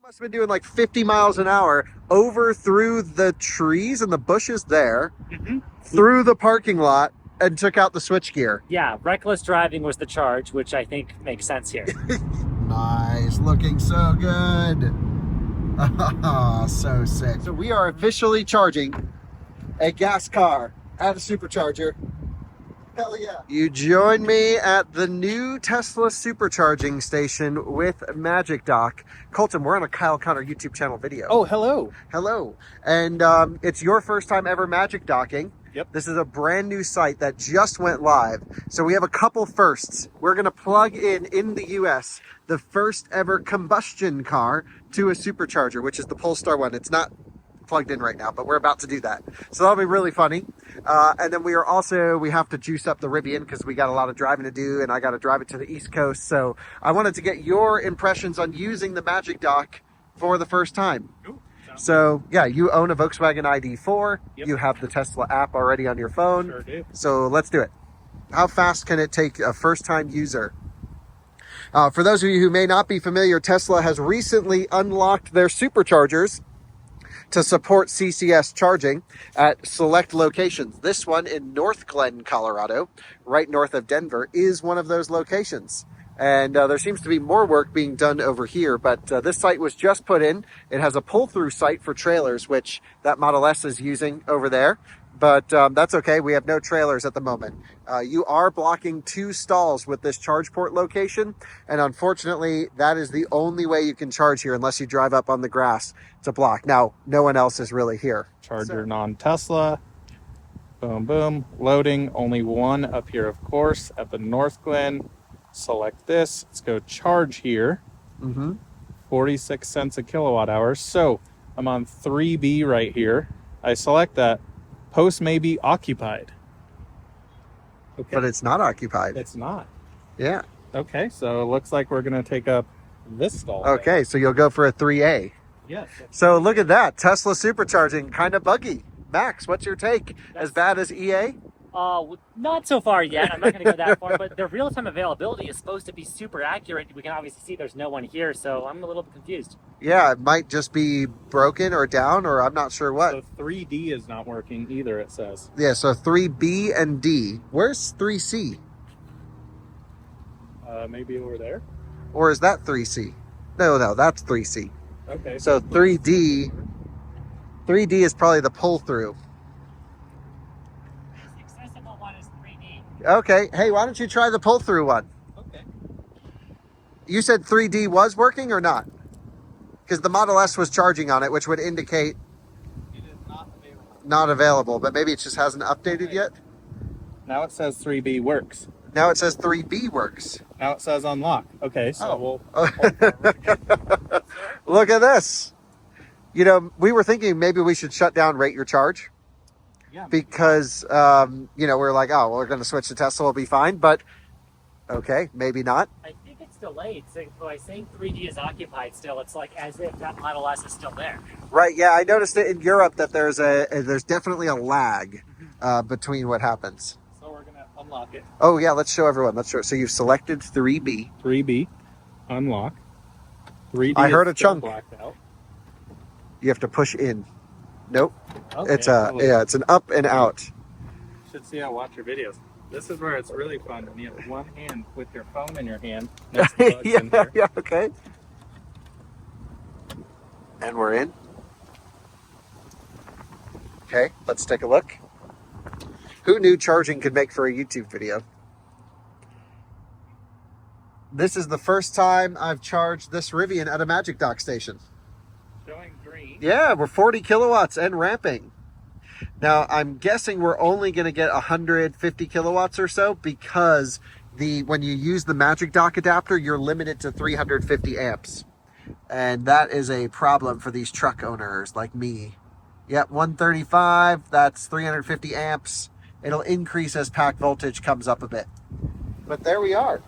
Must have been doing like 50 miles an hour over through the trees and the bushes there, through the parking lot, and took out the switchgear. Yeah, reckless driving was the charge, which I think makes sense here. Nice, looking so good. So sick. So we are officially charging a gas car at a supercharger. Hell yeah. You join me at the new Tesla supercharging station with Magic Dock. Colton, we're on a Kyle Connor YouTube channel video. Oh, hello. Hello. And it's your first time ever Magic Docking. Yep. This is a brand new site that just went live. So we have a couple firsts. We're going to plug in the US, the first ever combustion car to a supercharger, which is the Polestar one. It's not plugged in right now, but we're about to do that. So that'll be really funny. And then we have to juice up the Rivian because we got a lot of driving to do and I got to drive it to the East Coast. So I wanted to get your impressions on using the Magic Dock for the first time. Cool. So yeah, you own a Volkswagen ID4. Yep. You have the Tesla app already on your phone. Sure do. So let's do it. How fast can it take a first-time user? For those of you who may not be familiar, Tesla has recently unlocked their superchargers to support CCS charging at select locations. This one in North Glen, Colorado, right north of Denver, is one of those locations. And there seems to be more work being done over here, but this site was just put in. It has a pull-through site for trailers, which that Model S is using over there. But that's okay. We have no trailers at the moment. You are blocking 2 stalls with this charge port location. And unfortunately, that is the only way you can charge here unless you drive up on the grass to block. Now, no one else is really here. Charger non-Tesla. Boom, boom. Loading. Only one up here, of course, at the North Glen. Select this. Let's go charge here. 46 cents a kilowatt hour. So I'm on 3B right here. I select that. Post may be occupied. Okay. But it's not occupied. It's not. Yeah. Okay, so it looks like we're going to take up this stall. Okay, so you'll go for a 3A. Yes. So look at that. Tesla supercharging, kind of buggy. Max, what's your take? As bad as EA? Not so far yet. I'm not going to go that far, but the real-time availability is supposed to be super accurate. We can obviously see there's no one here, so I'm a little bit confused. Yeah, it might just be broken or down, or I'm not sure what. So 3D is not working either, it says. Yeah, so 3B and D. Where's 3C? Maybe over there? Or is that 3C? No, that's 3C. Okay. So 3D is probably the pull-through. The accessible one is 3D. Okay, hey, why don't you try the pull-through one? Okay. You said 3D was working or not? Because the Model S was charging on it, which would indicate It is not available. not available, but maybe it just hasn't updated yet. Now it says 3B works. Now it says 3B works. Now it says unlock. Okay, so we'll... Look at this. You know, we were thinking maybe we should shut down Rate Your Charge. Yeah. Because, we're like, oh, well, we're going to switch to Tesla, we'll be fine. But, okay, maybe not. I think it's delayed. So by saying 3D is occupied still, it's like as if that Model S is still there. Right, yeah, I noticed it in Europe that there's definitely a lag between what happens. So we're going to unlock it. Oh, yeah, let's show everyone. Let's show. So you've selected 3B. 3B, unlock. 3D I heard is a still chunk. blacked out. You have to push in. Nope. Okay, It's it's an up and out. You should see how watch your videos. This is where it's really fun when you have one hand with your phone in your hand. Next to bugs in here. Yeah, okay. And we're in. Okay, let's take a look. Who knew charging could make for a YouTube video? This is the first time I've charged this Rivian at a Magic Dock station. Showing green. Yeah, we're 40 kilowatts and ramping. Now, I'm guessing we're only going to get 150 kilowatts or so because when you use the Magic Dock adapter, you're limited to 350 amps. And that is a problem for these truck owners like me. Yep, 135, that's 350 amps. It'll increase as pack voltage comes up a bit. But there we are,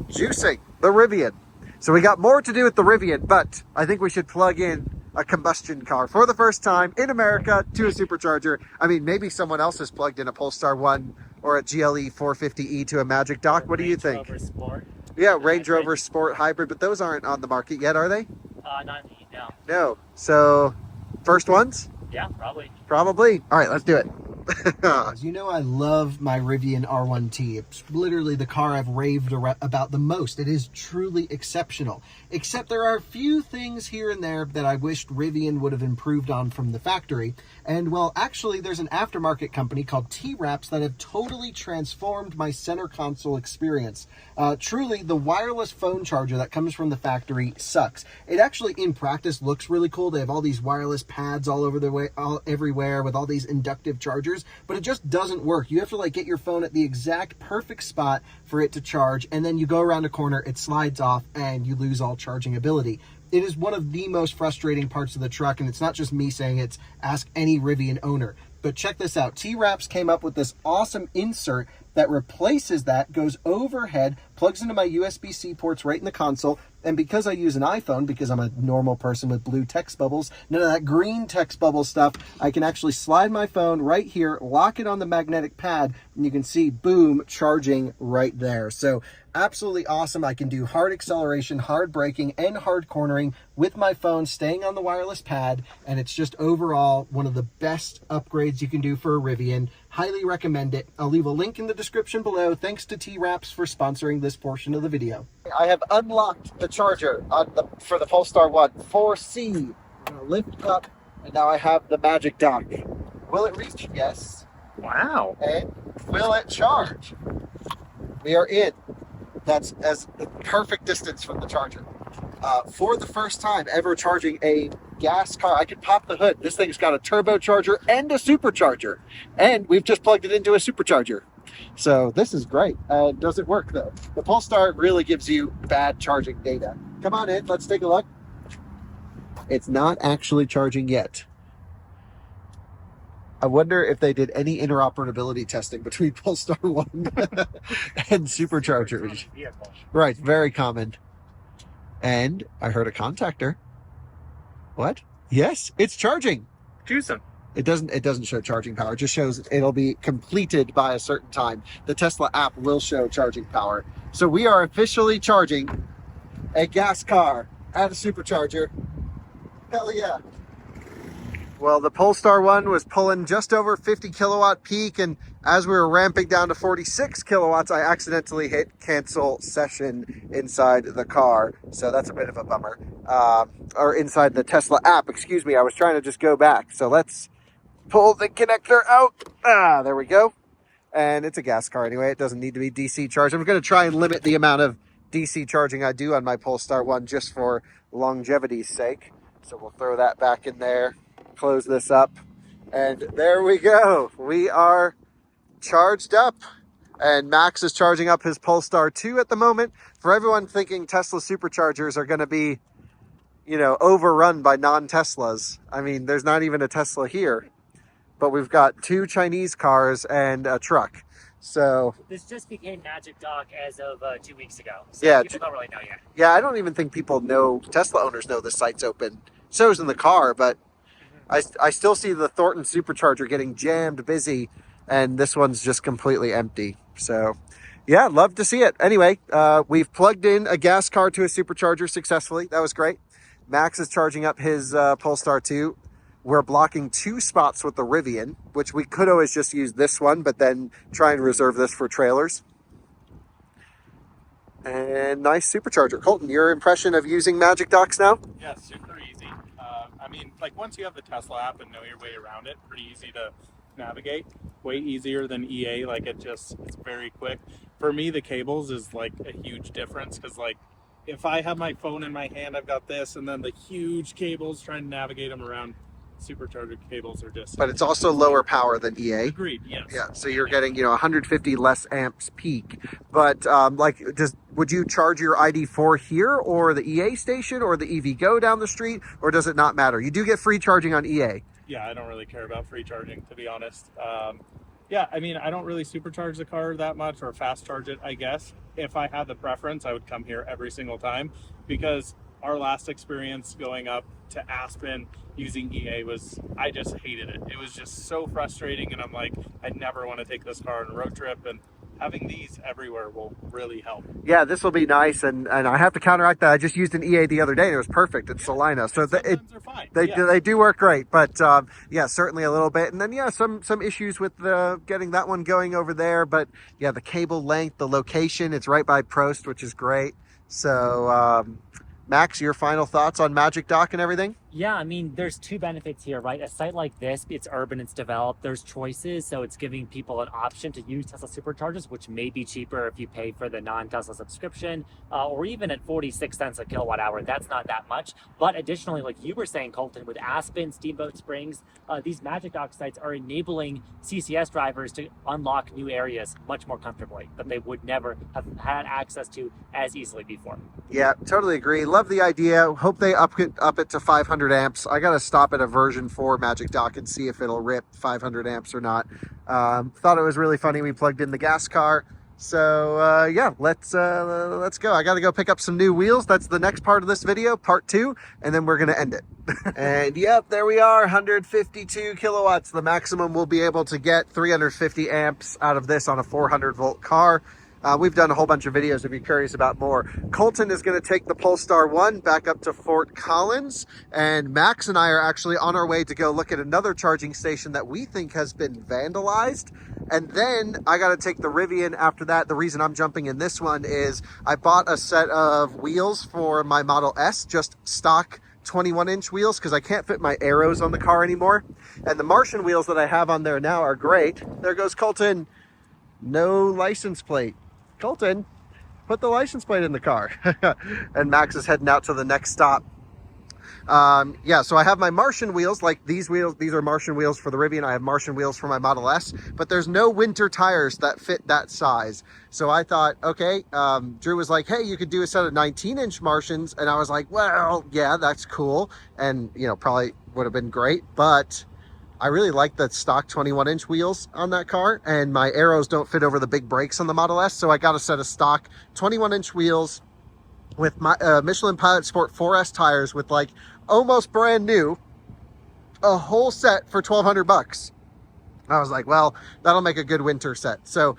juicing the Rivian. So we got more to do with the Rivian, but I think we should plug in a combustion car for the first time in America to a supercharger. I mean, maybe someone else has plugged in a Polestar 1 or a GLE 450e to a Magic Dock. What do you think? Range Rover Sport. Yeah, Range Rover Sport Hybrid, but those aren't on the market yet, are they? Not in the No. No. So, first ones? Yeah, probably. Probably. All right, let's do it. As you know, I love my Rivian R1T. It's literally the car I've raved about the most. It is truly exceptional. Except there are a few things here and there that I wished Rivian would have improved on from the factory. And well, actually, there's an aftermarket company called T-Wraps that have totally transformed my center console experience. Truly, the wireless phone charger that comes from the factory sucks. It actually, in practice, looks really cool. They have all these wireless pads all over the way, everywhere with all these inductive chargers, but it just doesn't work. You have to like get your phone at the exact perfect spot for it to charge, and then you go around a corner, it slides off, and you lose all charging ability. It is one of the most frustrating parts of the truck, and it's not just me saying it, ask any Rivian owner. But check this out. T-Wraps came up with this awesome insert that replaces that, goes overhead, plugs into my USB-C ports right in the console, and because I use an iPhone, because I'm a normal person with blue text bubbles, none of that green text bubble stuff, I can actually slide my phone right here, lock it on the magnetic pad, and you can see, boom, charging right there. So absolutely awesome. I can do hard acceleration, hard braking, and hard cornering with my phone staying on the wireless pad, and it's just overall one of the best upgrades you can do for a Rivian. Highly recommend it. I'll leave a link in the description below. Thanks to T-Wraps for sponsoring this portion of the video. I have unlocked the charger for the Polestar 1 4C. I'm going to lift up, and now I have the magic dock. Will it reach? Yes. Wow. And will it charge? We are in. That's as the perfect distance from the charger. For the first time ever charging a gas car, I could pop the hood. This thing's got a turbocharger and a supercharger. And we've just plugged it into a supercharger. So this is great. Does it work though? The Polestar really gives you bad charging data. Come on in, let's take a look. It's not actually charging yet. I wonder if they did any interoperability testing between Polestar 1 and superchargers. Right, very common. And I heard a contactor. What? Yes, it's charging. Juicing. It doesn't show charging power. It just shows it'll be completed by a certain time. The Tesla app will show charging power. So we are officially charging a gas car at a supercharger. Hell yeah. Well, the Polestar 1 was pulling just over 50 kilowatt peak, and as we were ramping down to 46 kilowatts, I accidentally hit cancel session inside the car. So that's a bit of a bummer. Or inside the Tesla app, excuse me. I was trying to just go back. So let's pull the connector out. There we go. And it's a gas car anyway. It doesn't need to be DC charged. I'm going to try and limit the amount of DC charging I do on my Polestar 1 just for longevity's sake. So we'll throw that back in there. Close this up, and there we go. We are charged up, and Max is charging up his Polestar 2 at the moment. For everyone thinking Tesla superchargers are going to be, overrun by non-Teslas, I mean, there's not even a Tesla here, but we've got 2 Chinese cars and a truck. So this just became Magic Dock as of 2 weeks ago. So yeah, people don't really know yet. Yeah, I don't even think Tesla owners know the site's open. It shows in the car, but I still see the Thornton supercharger getting jammed busy, and this one's just completely empty. So yeah, love to see it. Anyway, we've plugged in a gas car to a supercharger successfully. That was great. Max is charging up his Polestar 2. We're blocking 2 spots with the Rivian, which we could always just use this one, but then try and reserve this for trailers. And nice supercharger. Colton, your impression of using Magic Docks now? Yeah, super easy. I mean, like once you have the Tesla app and know your way around it, pretty easy to navigate. Way easier than EA. Like it's very quick. For me, the cables is like a huge difference because like if I have my phone in my hand, I've got this, and then the huge cables trying to navigate them around. Supercharger cables are just. But it's also lower power than EA. Agreed. Yes. Yeah. So you're getting 150 less amps peak. But would you charge your ID4 here or the EA station or the EV Go down the street, or does it not matter? You do get free charging on EA. Yeah, I don't really care about free charging, to be honest. Yeah, I mean, I don't really supercharge the car that much or fast charge it, I guess. If I had the preference, I would come here every single time because our last experience going up to Aspen using EA I just hated it. It was just so frustrating, and I'm like, I never want to take this car on a road trip, and having these everywhere will really help. Yeah, this will be nice, and I have to counteract that. I just used an EA the other day, and it was perfect. It's Salina, so Sometimes they're fine. they do work great. But yeah, certainly a little bit, and then yeah, some issues with getting that one going over there. But yeah, the cable length, the location, it's right by Prost, which is great. So Max, your final thoughts on Magic Dock and everything? Yeah, I mean, there's two benefits here, right? A site like this, it's urban, it's developed, there's choices, so it's giving people an option to use Tesla Superchargers, which may be cheaper if you pay for the non-Tesla subscription, or even at 46 cents a kilowatt hour. That's not that much. But additionally, like you were saying, Colton, with Aspen, Steamboat Springs, these Magic Dock sites are enabling CCS drivers to unlock new areas much more comfortably that they would never have had access to as easily before. Yeah, totally agree. Love the idea. Hope they up it to 500 amps. I got to stop at a version 4 Magic Dock and see if it'll rip 500 amps or not. Thought it was really funny. We plugged in the gas car. So yeah, let's go. I got to go pick up some new wheels. That's the next part of this video, part 2, and then we're going to end it. And yep, there we are, 152 kilowatts. The maximum we'll be able to get 350 amps out of this on a 400 volt car. We've done a whole bunch of videos if you're curious about more. Colton is going to take the Polestar 1 back up to Fort Collins, and Max and I are actually on our way to go look at another charging station that we think has been vandalized. And then I got to take the Rivian after that. The reason I'm jumping in this one is I bought a set of wheels for my Model S, just stock 21-inch wheels, because I can't fit my arrows on the car anymore. And the Martian wheels that I have on there now are great. There goes Colton. No license plate. Colton, put the license plate in the car. And Max is heading out to the next stop. Yeah, so I have my Martian wheels, like these wheels. These are Martian wheels for the Rivian. I have Martian wheels for my Model S, but there's no winter tires that fit that size. So I thought, okay, Drew was like, hey, you could do a set of 19-inch Martians. And I was like, well, yeah, that's cool. And, you know, probably would have been great, but I really like the stock 21-inch wheels on that car, and my arrows don't fit over the big brakes on the Model S, so I got a set of stock 21-inch wheels with my Michelin Pilot Sport 4S tires with like almost brand new, a whole set for $1,200. I was like, well, that'll make a good winter set. So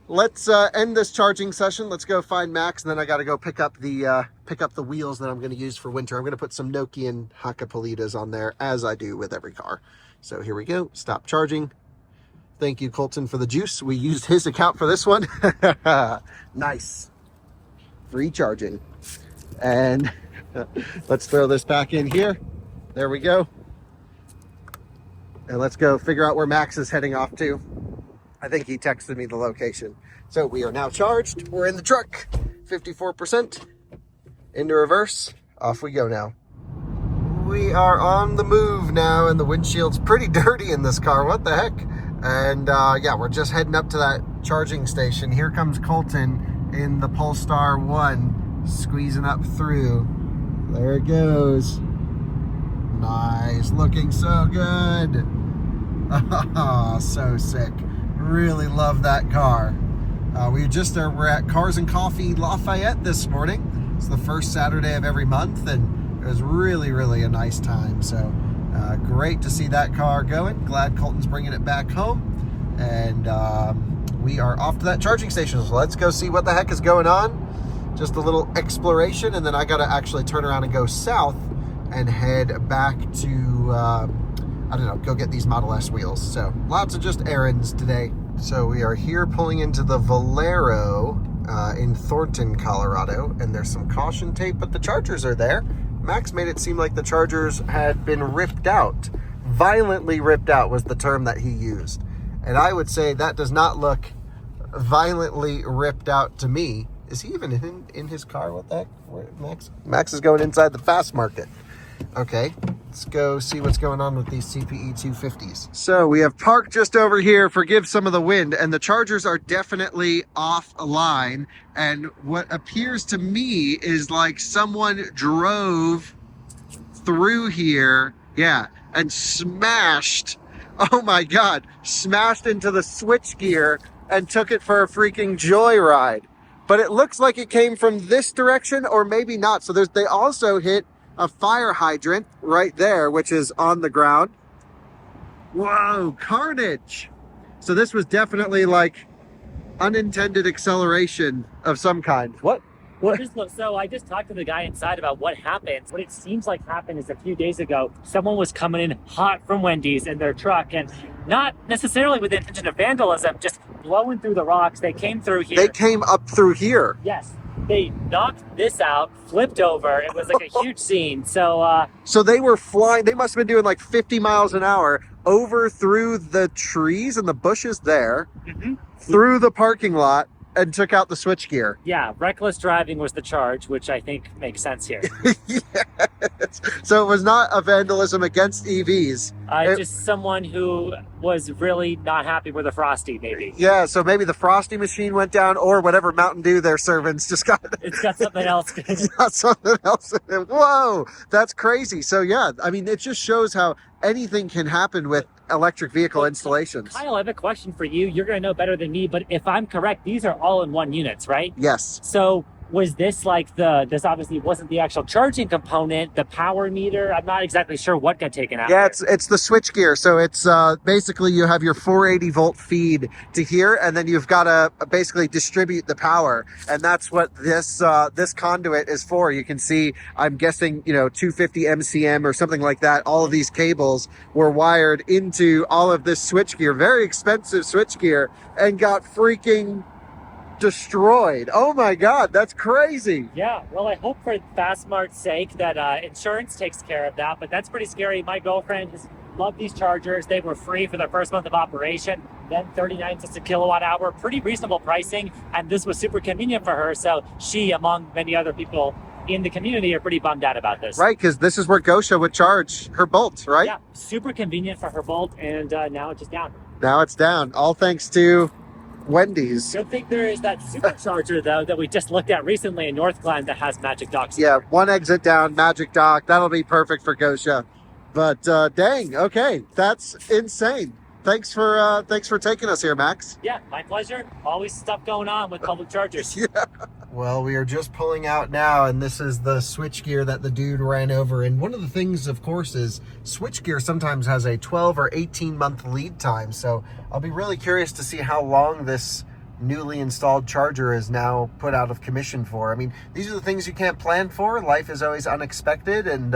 let's end this charging session. Let's go find Max, and then I got to go pick up the wheels that I'm going to use for winter. I'm going to put some Nokian Hakkapeliittas on there, as I do with every car. So here we go. Stop charging. Thank you, Colton, for the juice. We used his account for this one. Nice. Free charging. And let's throw this back in here. There we go. And let's go figure out where Max is heading off to. I think he texted me the location. So we are now charged. We're in the truck. 54%. Into reverse. Off we go now. We are on the move now, and the windshield's pretty dirty in this car. What the heck? And yeah, we're just heading up to that charging station. Here comes Colton in the Polestar 1, squeezing up through. There it goes. Nice, looking so good. Oh, so sick. Really love that car. We're at Cars and Coffee Lafayette this morning. It's the first Saturday of every month, and it was really, really a nice time. So great to see that car going. Glad Colton's bringing it back home. And we are off to that charging station. So let's go see what the heck is going on. Just a little exploration. And then I got to actually turn around and go south and head back to, I don't know, go get these Model S wheels. So lots of just errands today. So we are here pulling into the Valero in Thornton, Colorado. And there's some caution tape, but the chargers are there. Max made it seem like the chargers had been ripped out. Violently ripped out was the term that he used. And I would say that does not look violently ripped out to me. Is he even in his car? What the heck? Where, Max is going inside the fast market. Okay, let's go see what's going on with these CPE 250s. So we have parked just over here, forgive some of the wind, and the chargers are definitely offline. And what appears to me is like someone drove through here, yeah, and smashed, oh my God, smashed into the switchgear and took it for a freaking joyride. But it looks like it came from this direction, or maybe not. So they also hit a fire hydrant right there, which is on the ground. Whoa, carnage. So this was definitely like unintended acceleration of some kind. What? So I just talked to the guy inside about what happened. What it seems like happened is a few days ago, someone was coming in hot from Wendy's in their truck, and not necessarily with the intention of vandalism, just blowing through the rocks. They came through here. They came up through here. Yes. They knocked this out, flipped over. It was like a huge scene. So they were flying. They must have been doing like 50 miles an hour over through the trees and the bushes there, through the parking lot, and took out the switchgear. Yeah, reckless driving was the charge, which I think makes sense here. Yes. So it was not a vandalism against EVs. Just someone who was really not happy with a Frosty, maybe. Yeah, so maybe the Frosty machine went down, or whatever Mountain Dew their servants just got. It's got something else. It's got something else in it. Whoa, that's crazy. So yeah, I mean, it just shows how anything can happen with electric vehicle installations. Kyle, I have a question for you. You're going to know better than me, but if I'm correct, these are all-in-one units, right? Yes. So was this like this obviously wasn't the actual charging component, the power meter? I'm not exactly sure what got taken out. Yeah, it's the switchgear. So it's basically you have your 480 volt feed to here, and then you've got to basically distribute the power, and that's what this conduit is for. You can see, I'm guessing, 250 MCM or something like that. All of these cables were wired into all of this switchgear, very expensive switchgear, and got freaking destroyed. Oh my God, that's crazy. Yeah, well, I hope for Fastmart's sake that insurance takes care of that, but that's pretty scary. My girlfriend has loved these chargers. They were free for their first month of operation, then 39 cents a kilowatt hour, pretty reasonable pricing, and this was super convenient for her, so she, among many other people in the community, are pretty bummed out about this. Right, because this is where Gosha would charge her Bolt, right? Yeah, super convenient for her Bolt, and now it's just down. Now it's down, all thanks to Wendy's. Good thing there is that Supercharger, though, that we just looked at recently in North Glen that has Magic Dock. Yeah, one exit down, Magic Dock. That'll be perfect for Gosha. But dang, okay, that's insane. Thanks for taking us here, Max. Yeah, my pleasure. Always stuff going on with public chargers. Yeah. Well, we are just pulling out now, and this is the switchgear that the dude ran over. And one of the things, of course, is switchgear sometimes has a 12 or 18 month lead time. So I'll be really curious to see how long this newly installed charger is now put out of commission for. I mean, these are the things you can't plan for. Life is always unexpected, and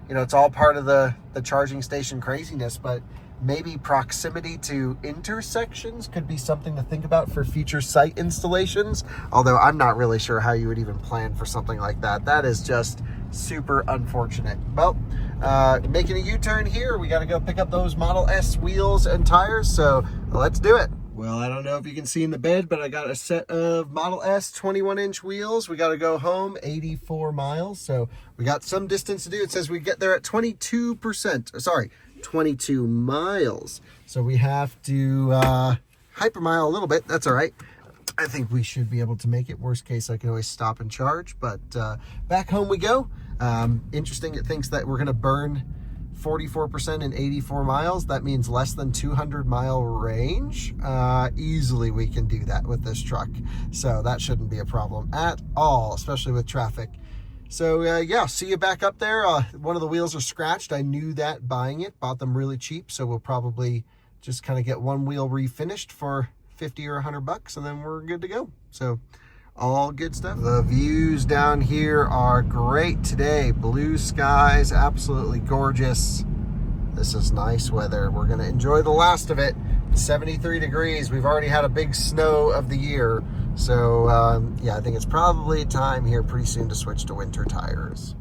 it's all part of the charging station craziness. But maybe proximity to intersections could be something to think about for future site installations. Although I'm not really sure how you would even plan for something like that. That is just super unfortunate. Well, making a U-turn here, we got to go pick up those Model S wheels and tires. So let's do it. Well, I don't know if you can see in the bed, but I got a set of Model S 21-inch wheels. We got to go home 84 miles. So we got some distance to do. It says we get there at 22 miles. So we have to hypermile a little bit. That's all right. I think we should be able to make it. Worst case, I can always stop and charge. But back home we go. Interesting, it thinks that we're going to burn 44% in 84 miles. That means less than 200 mile range. Easily we can do that with this truck. So that shouldn't be a problem at all, especially with traffic. So yeah, see you back up there. One of the wheels are scratched. I knew that buying it, bought them really cheap. So we'll probably just kind of get one wheel refinished for 50 or 100 bucks, and then we're good to go. So all good stuff. The views down here are great today. Blue skies, absolutely gorgeous. This is nice weather. We're gonna enjoy the last of it. 73 degrees. We've already had a big snow of the year. So yeah, I think it's probably time here pretty soon to switch to winter tires.